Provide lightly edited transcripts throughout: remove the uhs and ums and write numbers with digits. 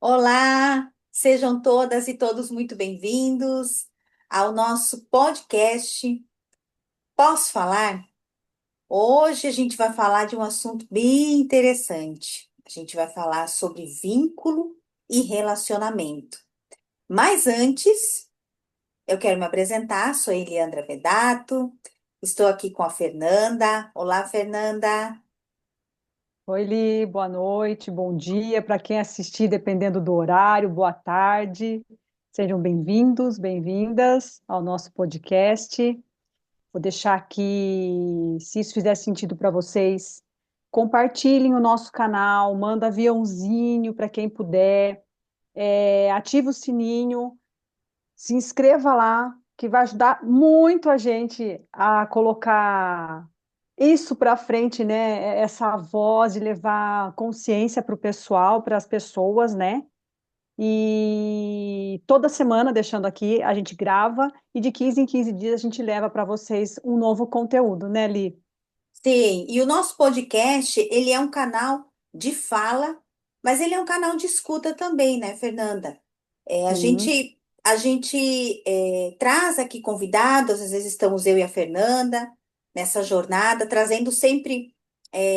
Olá, sejam todas e todos muito bem-vindos ao nosso podcast. Posso falar? Hoje a gente vai falar de um assunto bem interessante. A gente vai falar sobre vínculo e relacionamento. Mas antes, eu quero me apresentar. Sou Eliandra Vedato. Estou aqui com a Fernanda. Olá, Fernanda. Oi, Li, boa noite, bom dia para quem assistir, dependendo do horário, boa tarde. Sejam bem-vindos, bem-vindas ao nosso podcast. Vou deixar aqui, se isso fizer sentido para vocês, compartilhem o nosso canal, manda aviãozinho para quem puder, ativa o sininho, se inscreva lá, que vai ajudar muito a gente a colocar isso para frente, né? Essa voz de levar consciência para o pessoal, para as pessoas, né? E toda semana, deixando aqui, a gente grava e de 15 em 15 dias a gente leva para vocês um novo conteúdo, né, Li? Sim, e o nosso podcast, ele é um canal de fala, mas ele é um canal de escuta também, né, Fernanda? Sim, A gente traz aqui convidados, às vezes estamos eu e a Fernanda nessa jornada, trazendo sempre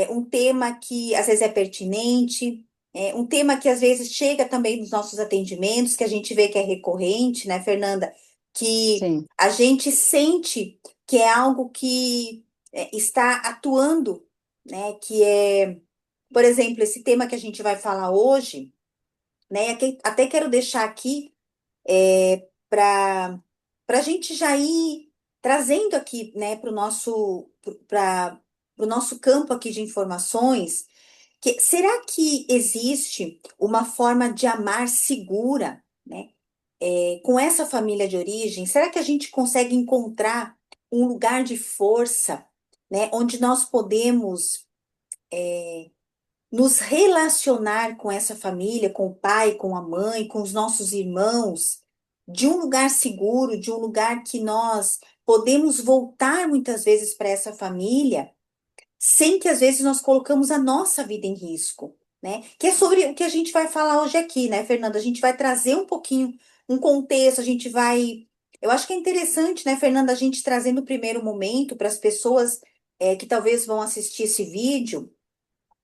um tema que às vezes é pertinente, um tema que às vezes chega também nos nossos atendimentos, que a gente vê que é recorrente, né, Fernanda? Que sim. a gente sente que é algo que está atuando, né? Que é, por exemplo, esse tema que a gente vai falar hoje, né? Até quero deixar aqui para a gente já ir trazendo aqui, né, para o nosso campo aqui de informações, que será que existe uma forma de amar segura, né, com essa família de origem? Será que a gente consegue encontrar um lugar de força, né, onde nós podemos nos relacionar com essa família, com o pai, com a mãe, com os nossos irmãos, de um lugar seguro, de um lugar que nós podemos voltar muitas vezes para essa família, sem que às vezes nós colocamos a nossa vida em risco, né? Que é sobre o que a gente vai falar hoje aqui, né, Fernanda? A gente vai trazer um pouquinho um contexto, a gente vai. Eu acho que é interessante, né, Fernanda, a gente trazer no primeiro momento para as pessoas que talvez vão assistir esse vídeo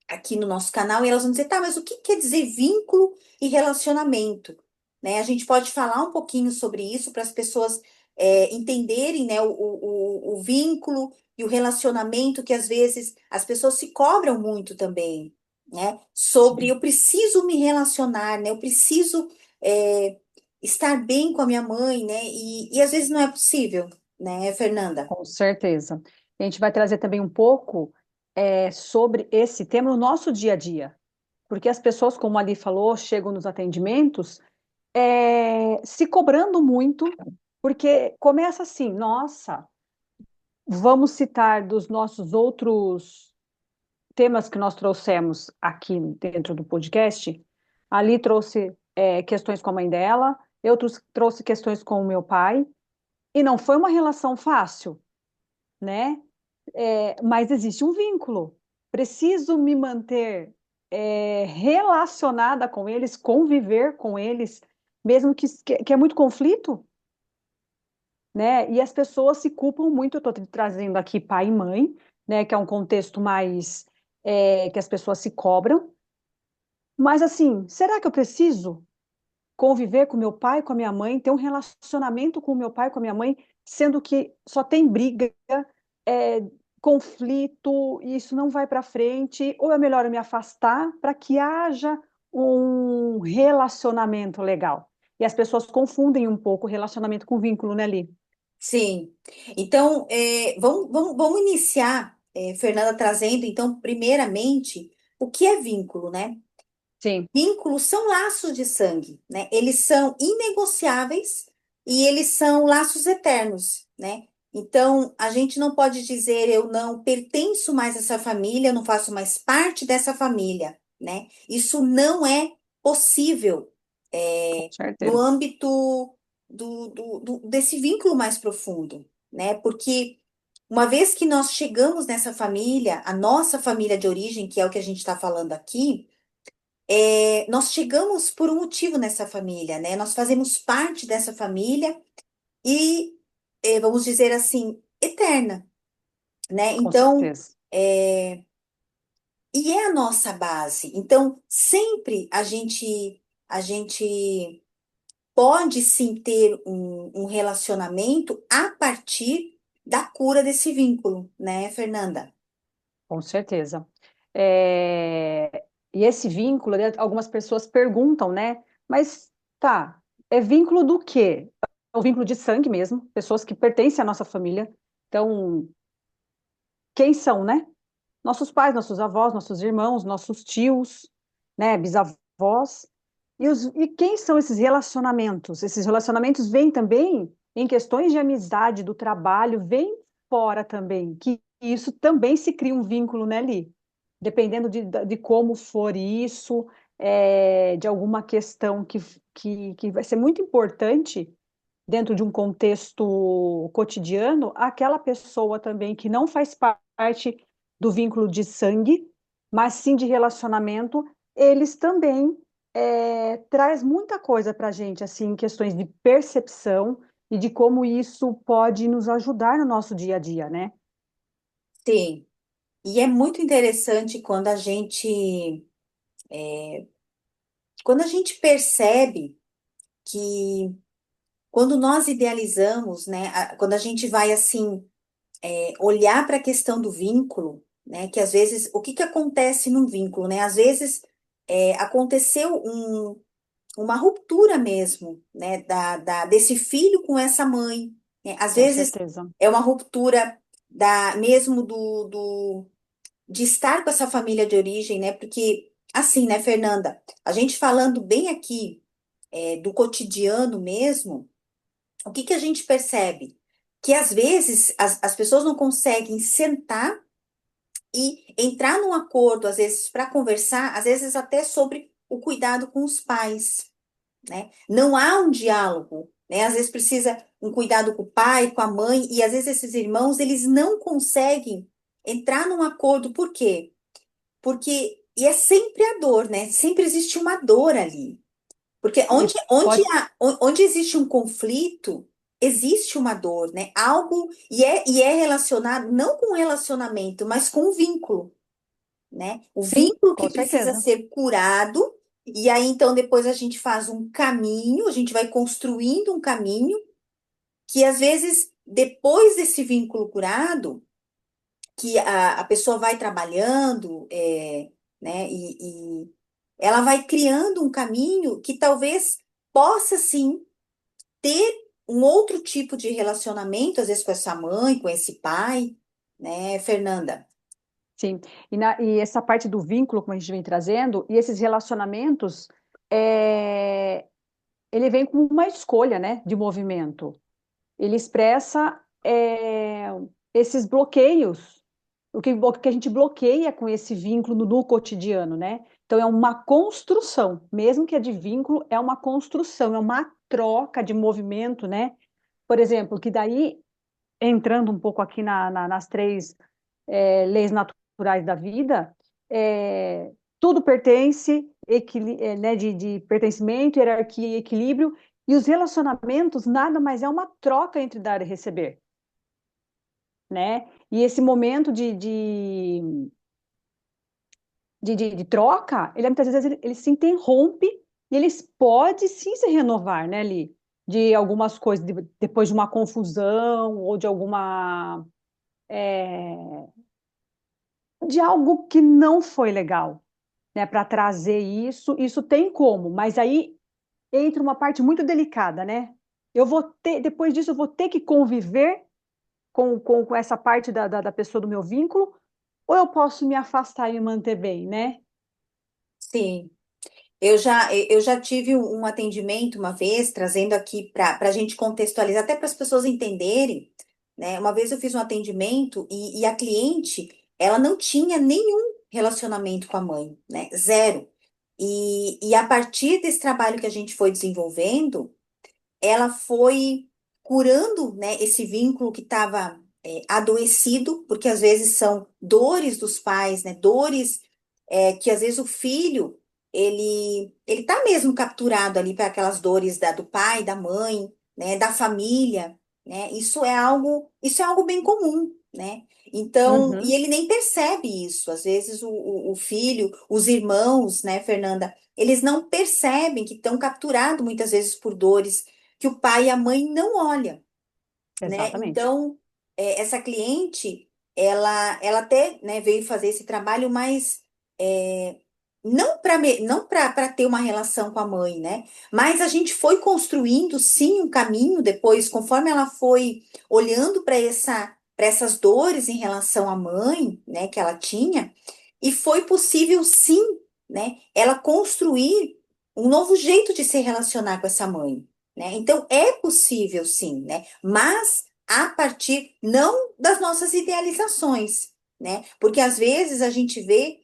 aqui no nosso canal e elas vão dizer, tá, mas o que quer dizer vínculo e relacionamento? Né? A gente pode falar um pouquinho sobre isso para as pessoas entenderem, né, o vínculo e o relacionamento que às vezes as pessoas se cobram muito também, né? Sobre Sim. eu preciso me relacionar, né? Eu preciso é, estar bem com a minha mãe, né? E às vezes não é possível, né, Fernanda? Com certeza. A gente vai trazer também um pouco sobre esse tema no nosso dia a dia, porque as pessoas, como ali falou, chegam nos atendimentos se cobrando muito, porque começa assim, nossa, vamos citar dos nossos outros temas que nós trouxemos aqui dentro do podcast. Ali trouxe questões com a mãe dela, trouxe questões com o meu pai, e não foi uma relação fácil, né? Mas existe um vínculo. Preciso me manter relacionada com eles, conviver com eles, mesmo que é muito conflito, né? E as pessoas se culpam muito. Eu estou trazendo aqui pai e mãe, né? Que é um contexto mais que as pessoas se cobram. Mas assim, será que eu preciso conviver com meu pai, com a minha mãe, ter um relacionamento com o meu pai, com a minha mãe, sendo que só tem briga, é, conflito, e isso não vai para frente? Ou é melhor eu me afastar para que haja um relacionamento legal? E as pessoas confundem um pouco relacionamento com vínculo, né, Li? Sim. Então, vamos iniciar, Fernanda, trazendo, então, primeiramente, o que é vínculo, né? Sim, Vínculos são laços de sangue, né? Eles são inegociáveis e eles são laços eternos, né? Então, a gente não pode dizer eu não pertenço mais a essa família, eu não faço mais parte dessa família, né? Isso não é possível, com no certeza. âmbito desse vínculo mais profundo, né? Porque uma vez que nós chegamos nessa família, a nossa família de origem, que é o que a gente está falando aqui, nós chegamos por um motivo nessa família, né? Nós fazemos parte dessa família e, vamos dizer assim, eterna, né? Com Então, certeza. e é a nossa base. Então, sempre a gente pode sim ter um relacionamento a partir da cura desse vínculo, né, Fernanda? Com certeza. E esse vínculo, né, algumas pessoas perguntam, né? Mas tá, é vínculo do quê? É o vínculo de sangue mesmo, pessoas que pertencem à nossa família. Então, quem são, né? Nossos pais, nossos avós, nossos irmãos, nossos tios, né? Bisavós. E quem são esses relacionamentos? Esses relacionamentos vêm também em questões de amizade, do trabalho, vem fora também, que isso também se cria um vínculo, né, Li? Dependendo de como for isso, de alguma questão que vai ser muito importante dentro de um contexto cotidiano, aquela pessoa também que não faz parte do vínculo de sangue, mas sim de relacionamento, eles também traz muita coisa para a gente, assim, em questões de percepção e de como isso pode nos ajudar no nosso dia a dia, né? Sim. E é muito interessante quando a gente percebe que quando nós idealizamos, né, quando a gente vai assim olhar para a questão do vínculo, né, que às vezes o que que acontece num vínculo, né? Às vezes aconteceu uma ruptura mesmo, né, desse filho com essa mãe, né? Às Com vezes certeza. é uma ruptura da mesmo de estar com essa família de origem, né? Porque assim, né, Fernanda, a gente falando bem aqui do cotidiano mesmo, o que que a gente percebe? Que às vezes as pessoas não conseguem sentar e entrar num acordo, às vezes, para conversar, às vezes até sobre o cuidado com os pais, né? Não há um diálogo, né? Às vezes precisa um cuidado com o pai, com a mãe, e às vezes esses irmãos, eles não conseguem entrar num acordo, por quê? E é sempre a dor, né? Sempre existe uma dor ali. Porque E pode, onde existe um conflito, existe uma dor, né? Algo, e é relacionado não com relacionamento, mas com o vínculo, né? O sim, vínculo que com precisa certeza. ser curado, e aí então depois a gente faz um caminho, a gente vai construindo um caminho que às vezes, depois desse vínculo curado, que a pessoa vai trabalhando, né? E ela vai criando um caminho que talvez possa sim ter um outro tipo de relacionamento, às vezes com essa mãe, com esse pai, né, Fernanda? Sim, e essa parte do vínculo, como a gente vem trazendo, e esses relacionamentos, é, ele vem como uma escolha, né, de movimento. Ele expressa esses bloqueios, o que a gente bloqueia com esse vínculo no cotidiano, né? Então é uma construção, mesmo que é de vínculo, é uma construção, é uma troca de movimento, né? Por exemplo, que daí, entrando um pouco aqui nas três leis naturais da vida, tudo pertence, né, de pertencimento, hierarquia e equilíbrio, e os relacionamentos nada mais é uma troca entre dar e receber, né? E esse momento de troca, ele muitas vezes ele se interrompe e eles podem sim se renovar, né, Li? De algumas coisas, depois de uma confusão ou de alguma de algo que não foi legal, né, para trazer isso tem como, mas aí entra uma parte muito delicada, né? Depois disso, eu vou ter que conviver com essa parte da pessoa do meu vínculo, ou eu posso me afastar e me manter bem, né? Sim. Eu já tive um atendimento uma vez, trazendo aqui para a gente contextualizar, até para as pessoas entenderem, né? Uma vez eu fiz um atendimento e a cliente, ela não tinha nenhum relacionamento com a mãe, né? Zero. E a partir desse trabalho que a gente foi desenvolvendo, ela foi curando, né, esse vínculo que estava adoecido, porque às vezes são dores dos pais, né? Dores que às vezes o filho ele tá mesmo capturado ali para aquelas dores do pai, da mãe, né, da família, né? Isso é algo bem comum, né? Então, e Uhum, ele nem percebe isso. Às vezes o filho, os irmãos, né, Fernanda, eles não percebem que estão capturados muitas vezes por dores que o pai e a mãe não olham, né? exatamente. Então, essa cliente, ela até, né, veio fazer esse trabalho, mas é, não para ter uma relação com a mãe, né? Mas a gente foi construindo, sim, um caminho depois, conforme ela foi olhando para essas dores em relação à mãe, né, que ela tinha, e foi possível, sim, né, ela construir um novo jeito de se relacionar com essa mãe, né? Então, é possível, sim, né? Mas a partir não das nossas idealizações, né? Porque às vezes a gente vê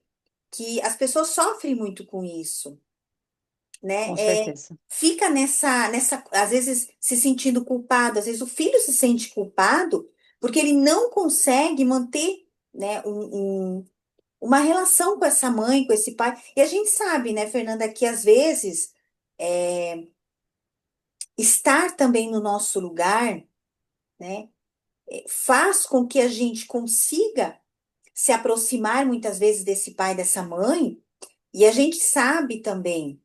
que as pessoas sofrem muito com isso, né? Com certeza. Fica às vezes se sentindo culpado, às vezes o filho se sente culpado porque ele não consegue manter, né, uma relação com essa mãe, com esse pai. E a gente sabe, né, Fernanda, que às vezes estar também no nosso lugar, né, faz com que a gente consiga se aproximar muitas vezes desse pai, dessa mãe, e a gente sabe também,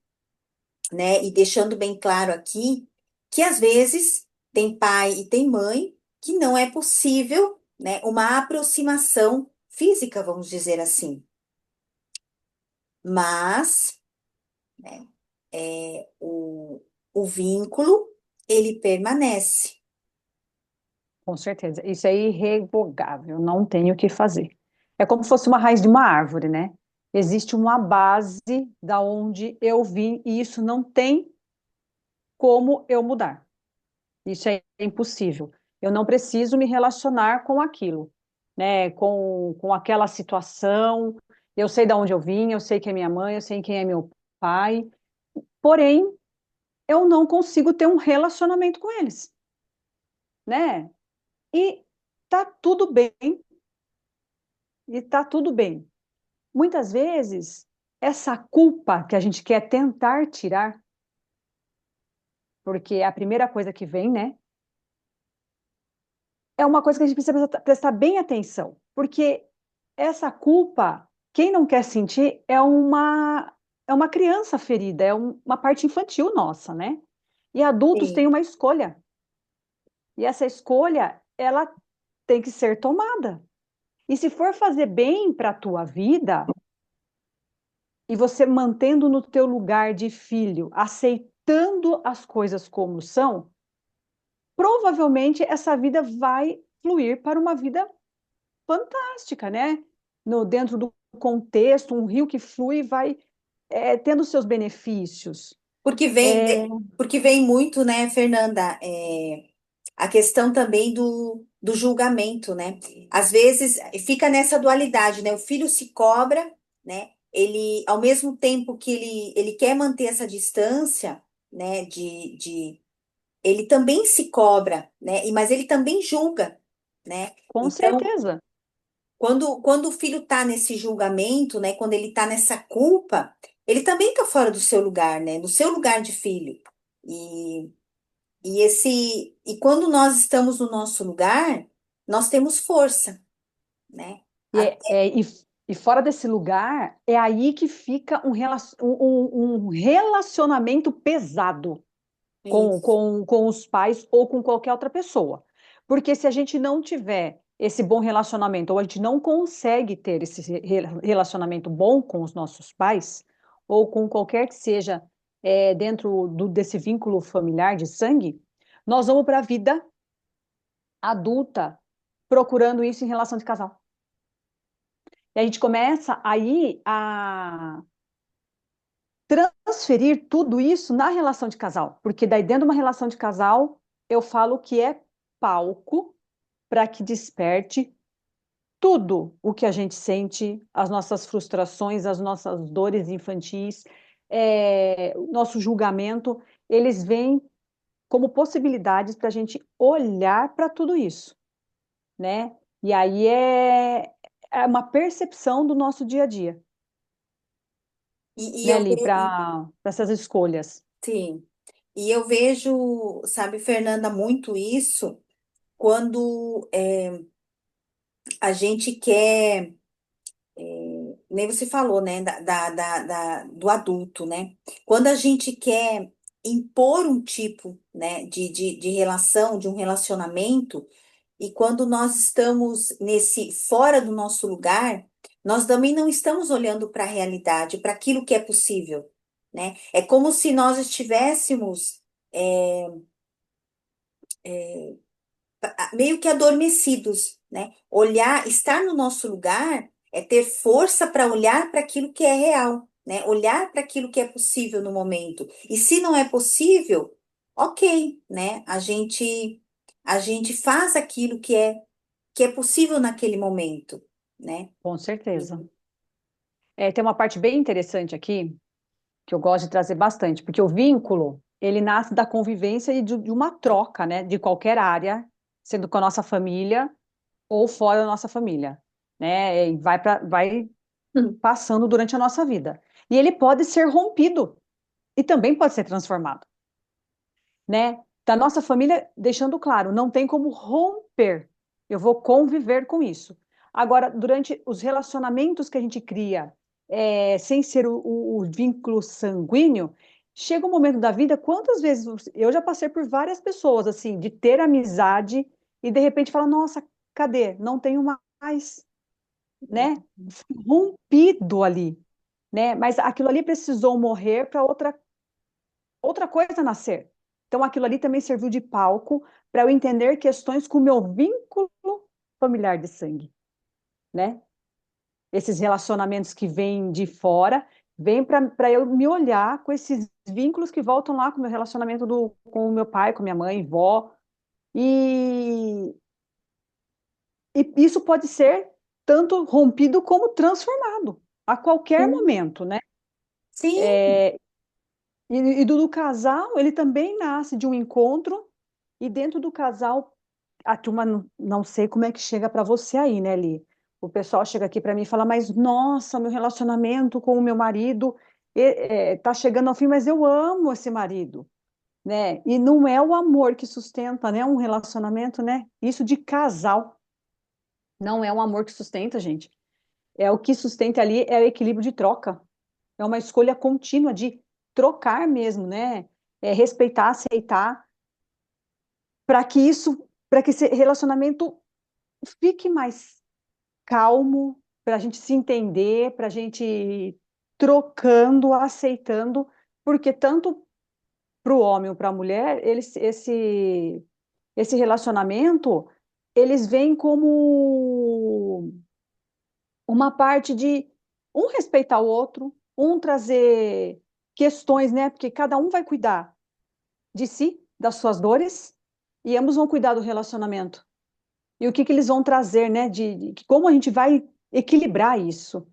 né, e deixando bem claro aqui, que às vezes tem pai e tem mãe que não é possível, né, uma aproximação física, vamos dizer assim. Mas, né, o vínculo, ele permanece. Com certeza. Isso é irrevogável, não tenho o que fazer. É como se fosse uma raiz de uma árvore, né? Existe uma base da onde eu vim e isso não tem como eu mudar. Isso é impossível. Eu não preciso me relacionar com aquilo, né? Com aquela situação. Eu sei de onde eu vim, eu sei quem é minha mãe, eu sei quem é meu pai. Porém, eu não consigo ter um relacionamento com eles, né? E tá tudo bem, e tá tudo bem. Muitas vezes, essa culpa que a gente quer tentar tirar, porque é a primeira coisa que vem, né? É uma coisa que a gente precisa prestar bem atenção, porque essa culpa, quem não quer sentir é uma criança ferida, é uma parte infantil nossa, né? E adultos têm Sim. uma escolha, e essa escolha, ela tem que ser tomada. E se for fazer bem para a tua vida, e você mantendo no teu lugar de filho, aceitando as coisas como são, provavelmente essa vida vai fluir para uma vida fantástica, né? No, dentro do contexto, um rio que flui vai tendo seus benefícios. Porque vem, É, porque vem muito, né, Fernanda, a questão também do julgamento, né? Às vezes fica nessa dualidade, né? O filho se cobra, né? Ele, ao mesmo tempo que ele quer manter essa distância, né? Ele também se cobra, né? Mas ele também julga, né? com Então, certeza. quando o filho está nesse julgamento, né? Quando ele está nessa culpa, ele também está fora do seu lugar, né? No seu lugar de filho. E e quando nós estamos no nosso lugar, nós temos força, né? E, e fora desse lugar, é aí que fica um relacionamento pesado Isso. com os pais ou com qualquer outra pessoa. Porque se a gente não tiver esse bom relacionamento, ou a gente não consegue ter esse relacionamento bom com os nossos pais, ou com qualquer que seja dentro desse vínculo familiar de sangue, nós vamos para a vida adulta procurando isso em relação de casal. E a gente começa aí a transferir tudo isso na relação de casal, porque daí dentro de uma relação de casal, eu falo que é palco para que desperte tudo o que a gente sente, as nossas frustrações, as nossas dores infantis, o nosso julgamento, eles vêm como possibilidades para a gente olhar para tudo isso, né? E aí é uma percepção do nosso dia a dia. E né, eu ali, para essas escolhas. sim, e eu vejo, sabe, Fernanda, muito isso quando a gente quer, nem você falou, né, do adulto, né? Quando a gente quer impor um tipo, né, de relação, de um relacionamento, e quando nós estamos nesse fora do nosso lugar, nós também não estamos olhando para a realidade, para aquilo que é possível, né? É como se nós estivéssemos meio que adormecidos, né? Olhar, estar no nosso lugar é ter força para olhar para aquilo que é real, né? Olhar para aquilo que é possível no momento. E se não é possível, ok, né? A gente faz aquilo que é possível naquele momento, né? Com certeza. Tem uma parte bem interessante aqui, que eu gosto de trazer bastante, porque o vínculo, ele nasce da convivência e de uma troca, né, de qualquer área, sendo com a nossa família ou fora da nossa família, né, e vai passando durante a nossa vida. E ele pode ser rompido e também pode ser transformado, né? Da nossa família, deixando claro, não tem como romper. Eu vou conviver com isso. Agora, durante os relacionamentos que a gente cria, sem ser o vínculo sanguíneo, chega um momento da vida, quantas vezes eu já passei por várias pessoas, assim, de ter amizade e de repente falar, nossa, cadê? Não tenho mais, né? Fui rompido ali, né? Mas aquilo ali precisou morrer para outra coisa nascer. Então, aquilo ali também serviu de palco para eu entender questões com o meu vínculo familiar de sangue, né? Esses relacionamentos que vêm de fora, vêm para eu me olhar com esses vínculos que voltam lá com o meu relacionamento com o meu pai, com minha mãe, vó. E, e isso pode ser tanto rompido como transformado a qualquer Sim, momento, né? sim, E do casal, ele também nasce de um encontro, e dentro do casal, a turma não sei como é que chega para você aí, né, Li? O pessoal chega aqui para mim e fala, mas nossa, meu relacionamento com o meu marido tá chegando ao fim, mas eu amo esse marido, né? E não é o amor que sustenta, né, um relacionamento, né? Isso de casal, não é um amor que sustenta, gente. É o que sustenta ali é o equilíbrio de troca. É uma escolha contínua de trocar mesmo, né? Respeitar, aceitar, para que esse relacionamento fique mais calmo, para a gente se entender, para a gente ir trocando, aceitando, porque tanto para o homem ou para a mulher, esse relacionamento, eles veem como uma parte de um respeitar o outro, um trazer questões, né? Porque cada um vai cuidar de si, das suas dores, e ambos vão cuidar do relacionamento. E o que que eles vão trazer, né? De como a gente vai equilibrar isso,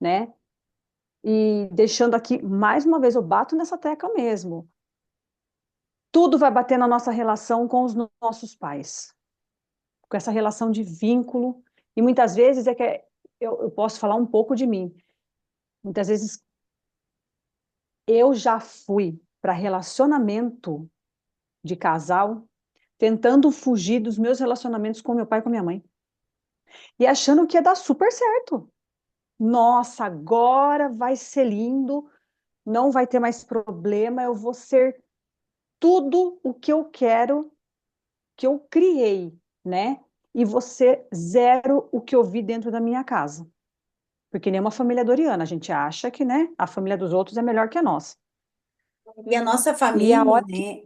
né? E deixando aqui, mais uma vez, eu bato nessa tecla mesmo. Tudo vai bater na nossa relação com os nossos pais, com essa relação de vínculo. E muitas vezes eu posso falar um pouco de mim. Muitas vezes eu já fui para relacionamento de casal tentando fugir dos meus relacionamentos com meu pai e com minha mãe. E achando que ia dar super certo. Nossa, agora vai ser lindo, não vai ter mais problema, eu vou ser tudo o que eu quero, que eu criei, né? E você zero o que eu vi dentro da minha casa. Porque nem uma família doriana, a gente acha que, né, a família dos outros é melhor que a nossa. e a nossa E a família, hora que né?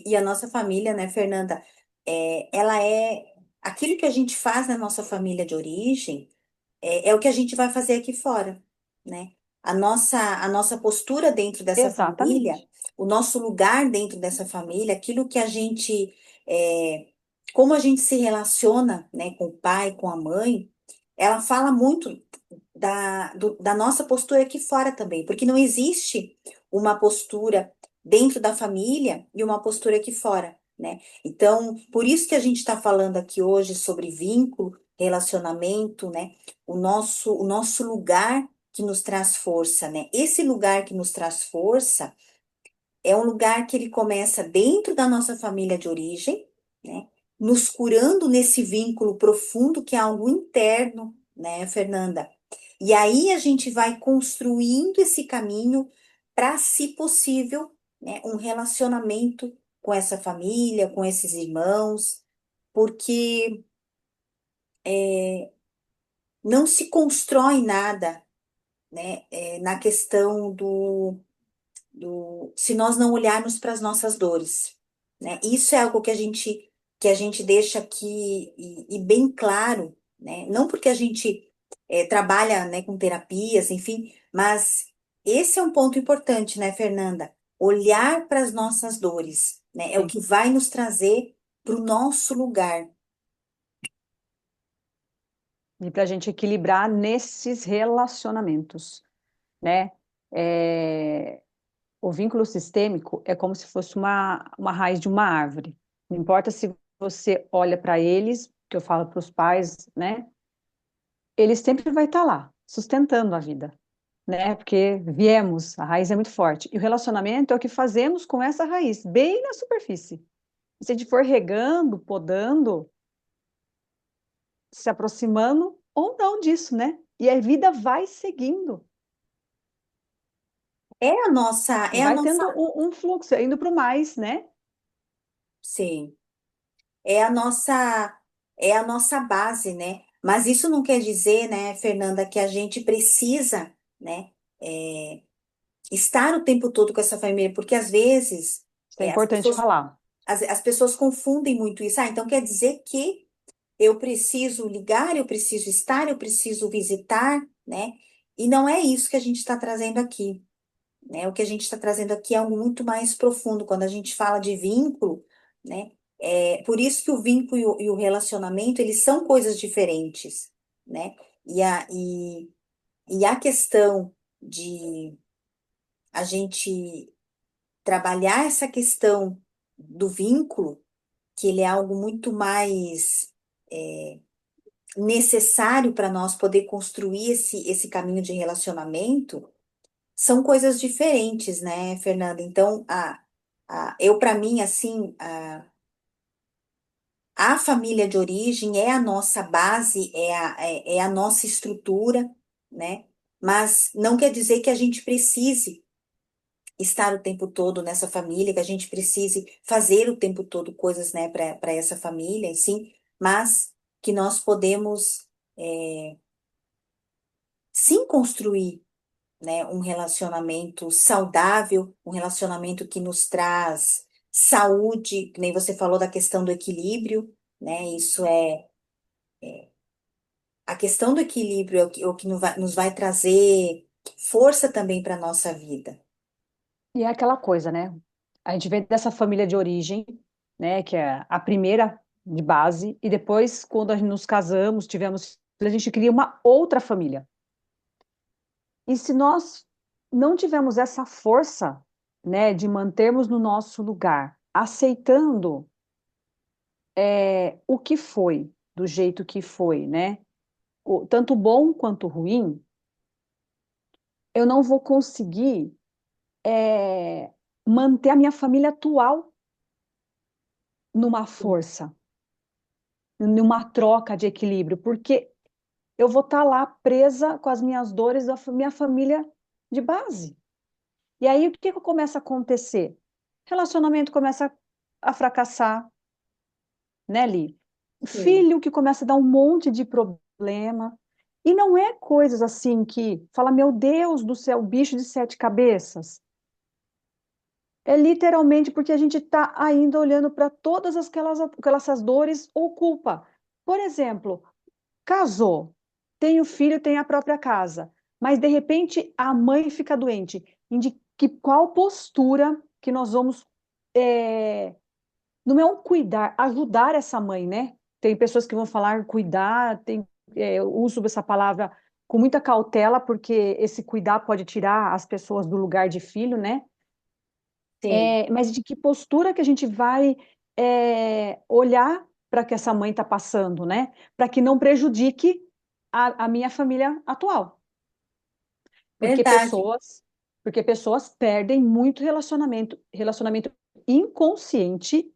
E a nossa família, né, Fernanda? Ela é aquilo que a gente faz na nossa família de origem, é o que a gente vai fazer aqui fora, né? A nossa postura dentro dessa família, exatamente. o nosso lugar dentro dessa família, aquilo que a gente, é, como a gente se relaciona, né, com o pai, com a mãe, ela fala muito da nossa postura aqui fora também, porque não existe uma postura dentro da família e uma postura aqui fora, né? Então, por isso que a gente está falando aqui hoje sobre vínculo, relacionamento, né? O nosso lugar. que nos traz força, né? Esse lugar que nos traz força é um lugar que ele começa dentro da nossa família de origem, né? Nos curando nesse vínculo profundo que é algo interno, né, Fernanda? E aí a gente vai construindo esse caminho para, se possível, né, um relacionamento com essa família, com esses irmãos, porque não se constrói nada, né, na questão se nós não olharmos para as nossas dores, né? Isso é algo que a gente deixa aqui e bem claro, né? Não porque a gente trabalha, né, com terapias, enfim, mas esse é um ponto importante, né, Fernanda? Olhar para as nossas dores, né? É o Sim. que vai nos trazer para o nosso lugar. E para a gente equilibrar nesses relacionamentos, né? É, o vínculo sistêmico é como se fosse uma raiz de uma árvore. Não importa se você olha para eles, que eu falo para os pais, né? Ele sempre vai estar lá, sustentando a vida, né? Porque viemos, a raiz é muito forte. E o relacionamento é o que fazemos com essa raiz, bem na superfície. Se a gente for regando, podando, se aproximando ou não disso, né? E a vida vai seguindo. É a nossa, E é a vai nossa, tendo um fluxo, indo para o mais, né? sim. É a nossa base, né? Mas isso não quer dizer, né, Fernanda, que a gente precisa, né, é, estar o tempo todo com essa família, porque às vezes Isso é as importante pessoas, falar. as pessoas confundem muito isso. Ah, então quer dizer que eu preciso ligar, eu preciso estar, eu preciso visitar, né? E não é isso que a gente está trazendo aqui, né? O que a gente está trazendo aqui é algo muito mais profundo. Quando a gente fala de vínculo, né? É por isso que o vínculo e o relacionamento, eles são coisas diferentes, né? E a questão de a gente trabalhar essa questão do vínculo, que ele é algo muito mais necessário para nós poder construir esse caminho de relacionamento, são coisas diferentes, né, Fernanda? Então, eu, para mim, assim, a família de origem é a nossa base, é a nossa estrutura, né? Mas não quer dizer que a gente precise estar o tempo todo nessa família, que a gente precise fazer o tempo todo coisas, né, para essa família, sim, mas que nós podemos, sim, construir, né, um relacionamento saudável, um relacionamento que nos traz saúde, que nem você falou da questão do equilíbrio, né? Isso a questão do equilíbrio é o que nos vai trazer força também para a nossa vida. E é aquela coisa, né? A gente vem dessa família de origem, né? Que é a primeira de base, e depois, quando nos casamos, tivemos, a gente cria uma outra família. E se nós não tivermos essa força, né, de mantermos no nosso lugar, aceitando o que foi, do jeito que foi, né? Tanto bom quanto ruim, eu não vou conseguir manter a minha família atual numa força, numa troca de equilíbrio, porque eu vou estar lá presa com as minhas dores da minha família de base. E aí o que que começa a acontecer? Relacionamento começa a fracassar, né, Li? Sim. Filho que começa a dar um monte de problema. E não é coisas assim que fala, meu Deus do céu, bicho de sete cabeças. É literalmente porque a gente está ainda olhando para todas aquelas dores ou culpa. Por exemplo, casou, tem o filho, tem a própria casa, mas de repente a mãe fica doente. Qual postura que nós vamos. Não é um cuidar, ajudar essa mãe, né? Tem pessoas que vão falar cuidar, eu uso essa palavra com muita cautela, porque esse cuidar pode tirar as pessoas do lugar de filho, né? Sim. Mas de que postura que a gente vai olhar para que essa mãe está passando, né? Para que não prejudique a minha família atual. Porque Verdade. pessoas, porque pessoas perdem muito relacionamento inconsciente,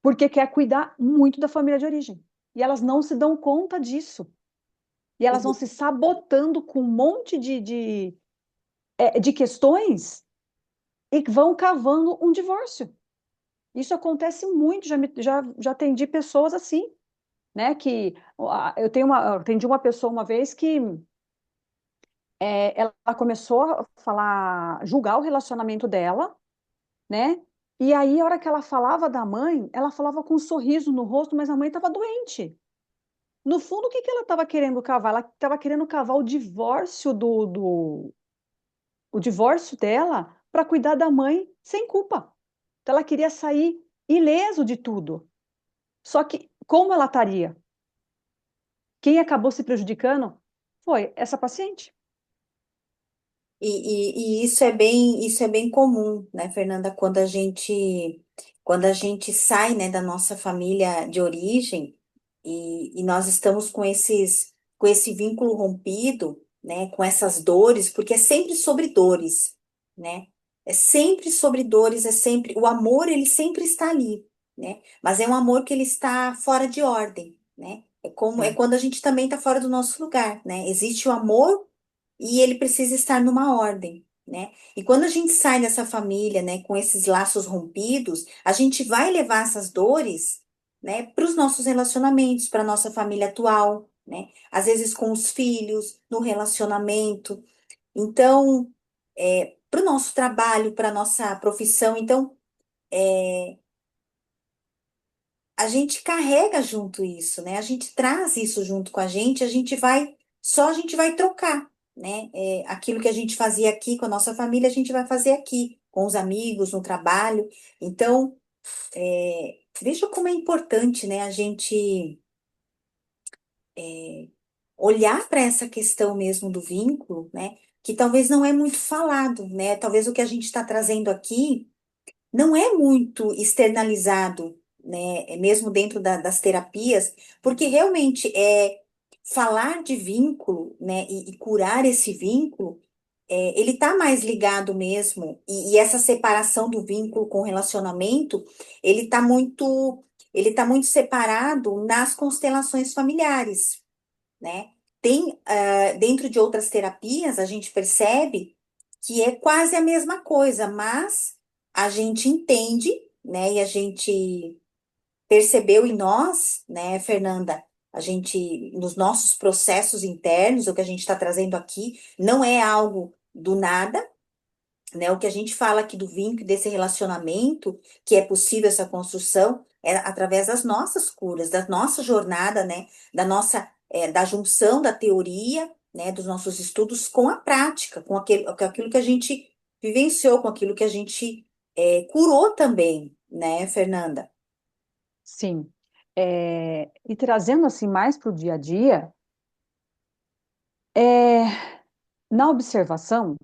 porque quer cuidar muito da família de origem. E elas não se dão conta disso. E elas vão E, se sabotando com um monte de questões e vão cavando um divórcio. Isso acontece muito, já atendi pessoas assim, né? Que eu atendi uma pessoa uma vez que ela começou a falar, julgar o relacionamento dela, né? E aí, a hora que ela falava da mãe, ela falava com um sorriso no rosto, mas a mãe estava doente. No fundo, o que que ela estava querendo cavar? Ela estava querendo cavar o divórcio dela para cuidar da mãe sem culpa. Então, ela queria sair ileso de tudo. Só que, como ela estaria? Quem acabou se prejudicando foi essa paciente. e isso é bem comum, né, Fernanda, quando a gente sai, né, da nossa família de origem e nós estamos com esse vínculo rompido, né, com essas dores, porque é sempre sobre dores, né? É sempre sobre dores, é sempre, o amor, ele sempre está ali, né? Mas é um amor que ele está fora de ordem, né? É Sim. quando a gente também está fora do nosso lugar, né? Existe o amor e ele precisa estar numa ordem, né? E quando a gente sai dessa família, né, com esses laços rompidos, a gente vai levar essas dores, né, para os nossos relacionamentos, para nossa família atual, né? Às vezes com os filhos, no relacionamento. Então, para o nosso trabalho, para a nossa profissão. Então, a gente carrega junto isso, né? A gente traz isso junto com a gente vai, só a gente vai trocar, né? Aquilo que a gente fazia aqui com a nossa família, a gente vai fazer aqui, com os amigos, no trabalho. Então, veja como é importante, né? A gente olhar para essa questão mesmo do vínculo, né? Que talvez não é muito falado, né? Talvez o que a gente está trazendo aqui não é muito externalizado, né? Mesmo dentro das terapias, porque realmente falar de vínculo, né? E curar esse vínculo, ele tá mais ligado mesmo, e essa separação do vínculo com o relacionamento, ele tá muito, ele tá muito separado nas constelações familiares, né? Tem, dentro de outras terapias, a gente percebe que é quase a mesma coisa, mas a gente entende, né? E a gente percebeu em nós, né, Fernanda? A gente, nos nossos processos internos, o que a gente está trazendo aqui, não é algo do nada, né? O que a gente fala aqui do vínculo, desse relacionamento, que é possível essa construção, é através das nossas curas, da nossa jornada, né? Da junção da teoria, né? Dos nossos estudos com a prática, com aquilo que a gente vivenciou, com aquilo que a gente curou também, né, Fernanda? Sim. E trazendo assim mais para o dia a dia, é, na observação,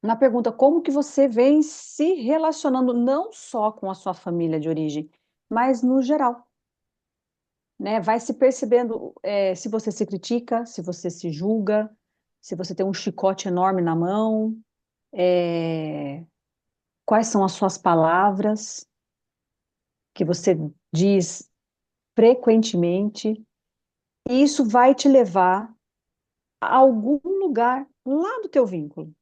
na pergunta como que você vem se relacionando não só com a sua família de origem, mas no geral, né? Vai se percebendo se você se critica, se você se julga, se você tem um chicote enorme na mão, é, quais são as suas palavras que você diz frequentemente. E isso vai te levar a algum lugar lá do teu vínculo,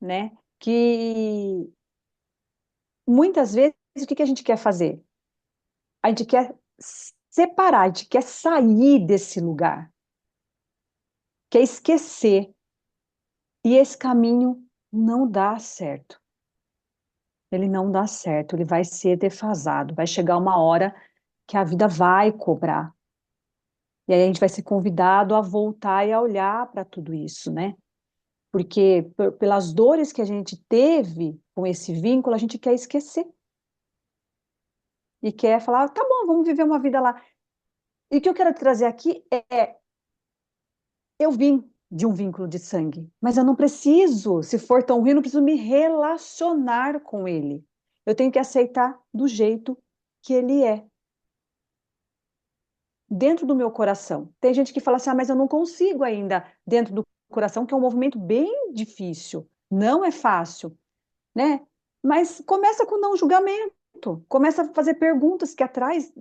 né? Que muitas vezes o que que a gente quer fazer? A gente quer separar, a gente quer sair desse lugar, quer esquecer. E esse caminho não dá certo. Ele não dá certo, ele vai ser defasado. Vai chegar uma hora que a vida vai cobrar. E aí a gente vai ser convidado a voltar e a olhar para tudo isso, né? Porque pelas dores que a gente teve com esse vínculo, a gente quer esquecer. E quer falar, tá bom, vamos viver uma vida lá. E o que eu quero trazer aqui é, eu vim de um vínculo de sangue, mas eu não preciso, se for tão ruim, eu não preciso me relacionar com ele. Eu tenho que aceitar do jeito que ele é. dentro do meu coração. Tem gente que fala assim, ah, mas eu não consigo ainda dentro do coração, que é um movimento bem difícil, não é fácil, né? Mas começa com não julgamento, começa a fazer perguntas que atrás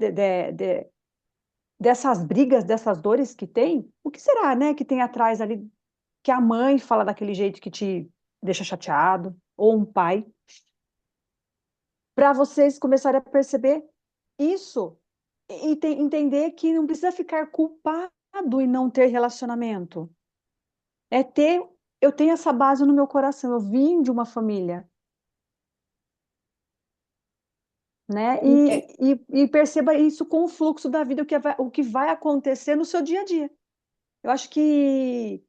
dessas brigas, dessas dores que tem, o que será, né, que tem atrás ali, que a mãe fala daquele jeito que te deixa chateado, ou um pai, para vocês começarem a perceber isso e entender que não precisa ficar culpado em não ter relacionamento. É ter, eu tenho essa base no meu coração, eu vim de uma família, né? É, E perceba isso com o fluxo da vida, o que vai acontecer no seu dia a dia. Eu acho que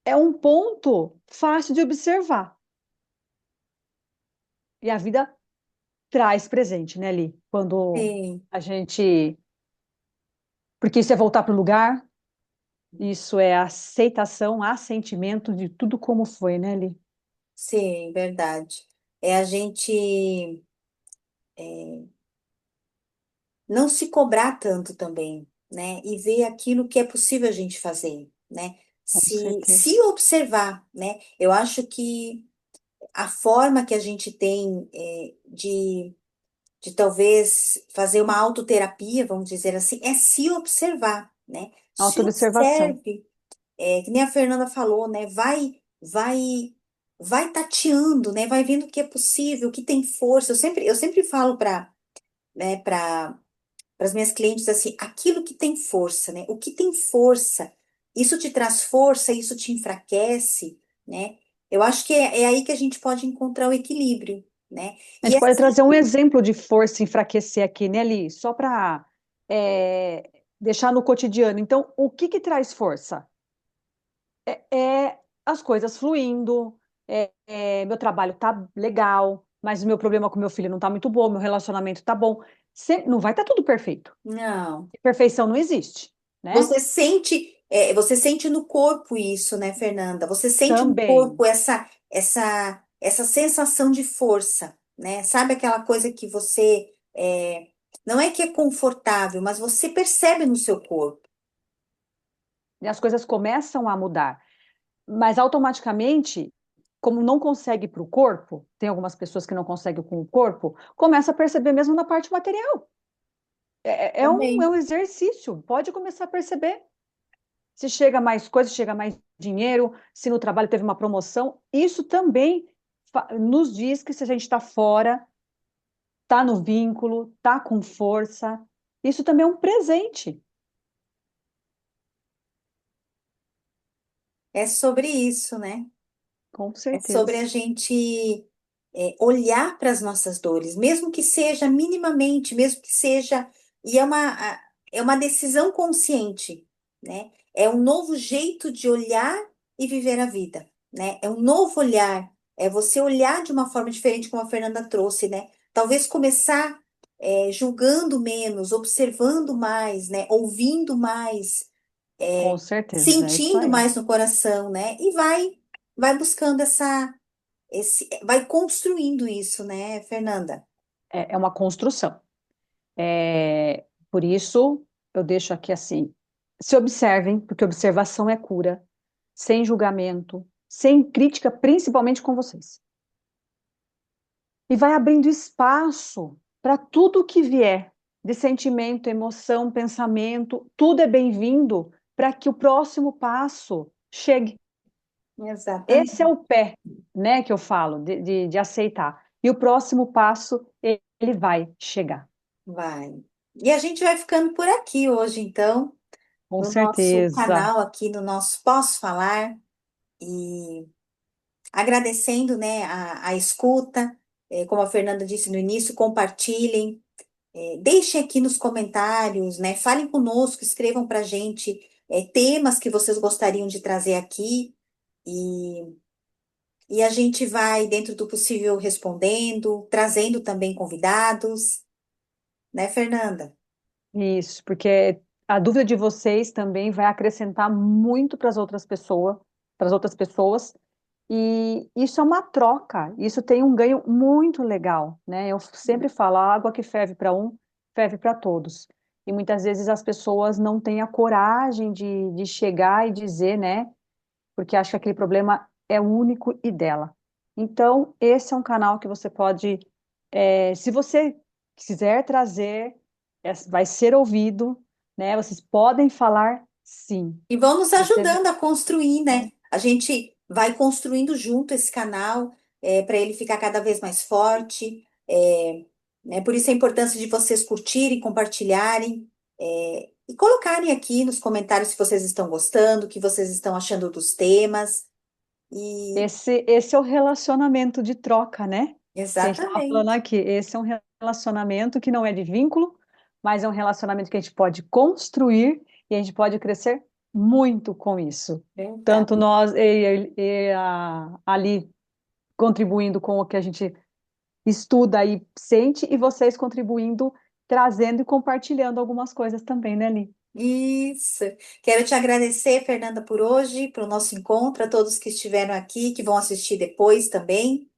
é um ponto fácil de observar. E a vida traz presente, né, Li? Quando sim, a gente. Porque isso é voltar para o lugar, isso é aceitação, assentimento de tudo como foi, né, Li? sim, verdade. É a gente não se cobrar tanto também, né? E ver aquilo que é possível a gente fazer, né? Com Se certeza. observar, né? Eu acho que a forma que a gente tem de talvez fazer uma autoterapia, vamos dizer assim, é se observar, né? Se Autoobservação. observe, que nem a Fernanda falou, né? Vai tateando, né? Vai vendo o que é possível, o que tem força. Eu sempre falo né, para as minhas clientes assim, aquilo que tem força, né? O que tem força, isso te traz força, isso te enfraquece, né? Eu acho que é aí que a gente pode encontrar o equilíbrio, né? A E gente pode assim, trazer um exemplo de força e enfraquecer aqui, né, Li? Só para deixar no cotidiano. Então, o que que traz força? É as coisas fluindo, meu trabalho tá legal, mas o meu problema com meu filho não tá muito bom, meu relacionamento tá bom. Não vai estar tudo perfeito. não. Perfeição não existe, né? Você sente no corpo isso, né, Fernanda? Você sente no Também. corpo essa sensação de força, né? Sabe aquela coisa que você não é que é confortável, mas você percebe no seu corpo. E as coisas começam a mudar. Mas automaticamente, como não consegue para o corpo, tem algumas pessoas que não conseguem com o corpo, começa a perceber mesmo na parte material. É Também. um exercício, pode começar a perceber. Se chega mais coisa, se chega mais dinheiro, se no trabalho teve uma promoção, isso também nos diz que se a gente está fora, está no vínculo, está com força, isso também é um presente, É sobre isso, né? com É sobre a certeza. gente olhar para as nossas dores, mesmo que seja minimamente, mesmo que seja. E é uma decisão consciente, né? É um novo jeito de olhar e viver a vida, né? É um novo olhar. É você olhar de uma forma diferente, como a Fernanda trouxe, né? Talvez começar julgando menos, observando mais, né? Ouvindo mais, Com certeza, é isso sentindo aí. mais no coração, né? E vai buscando vai construindo isso, né, Fernanda? É uma construção. Por isso, eu deixo aqui assim: se observem, porque observação é cura, sem julgamento, sem crítica, principalmente com vocês. E vai abrindo espaço para tudo que vier de sentimento, emoção, pensamento, tudo é bem-vindo para que o próximo passo chegue. Esse é Exatamente. o pé, né, que eu falo, de aceitar. E o próximo passo, ele vai chegar. Vai. E a gente vai ficando por aqui hoje, então, Com no nosso certeza. canal aqui, no nosso Posso Falar, e agradecendo, né, a escuta, como a Fernanda disse no início, compartilhem, deixem aqui nos comentários, né, falem conosco, escrevam para a gente, temas que vocês gostariam de trazer aqui, e a gente vai, dentro do possível, respondendo, trazendo também convidados, né, Fernanda? Isso, porque a dúvida de vocês também vai acrescentar muito para as outras pessoas, e isso é uma troca, isso tem um ganho muito legal, né? Eu sempre falo, a água que ferve para um, ferve para todos. e muitas vezes as pessoas não têm a coragem de chegar e dizer, né? Porque acha que aquele problema é único e dela. Então, esse é um canal que você pode, se você quiser trazer, vai ser ouvido, né? Vocês podem falar sim. E vão nos Você, ajudando a construir, né? A gente vai construindo junto esse canal para ele ficar cada vez mais forte. Né? Por isso a importância de vocês curtirem, compartilharem e colocarem aqui nos comentários se vocês estão gostando, o que vocês estão achando dos temas. E esse é o relacionamento de troca, né? Que a gente estava falando exatamente. aqui. Esse é um relacionamento que não é de vínculo, mas é um relacionamento que a gente pode construir e a gente pode crescer muito com isso. Tanto Verdade. nós ali contribuindo com o que a gente estuda e sente, e vocês contribuindo, trazendo e compartilhando algumas coisas também, né, Li? Isso. Quero te agradecer, Fernanda, por hoje, pelo nosso encontro, a todos que estiveram aqui, que vão assistir depois também.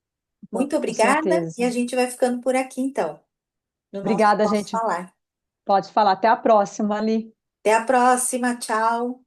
Muito Com obrigada e certeza. a gente vai ficando por aqui, então, no nosso Obrigada, Posso gente. Falar. Pode falar. Até a próxima, Ali. Até a próxima, tchau.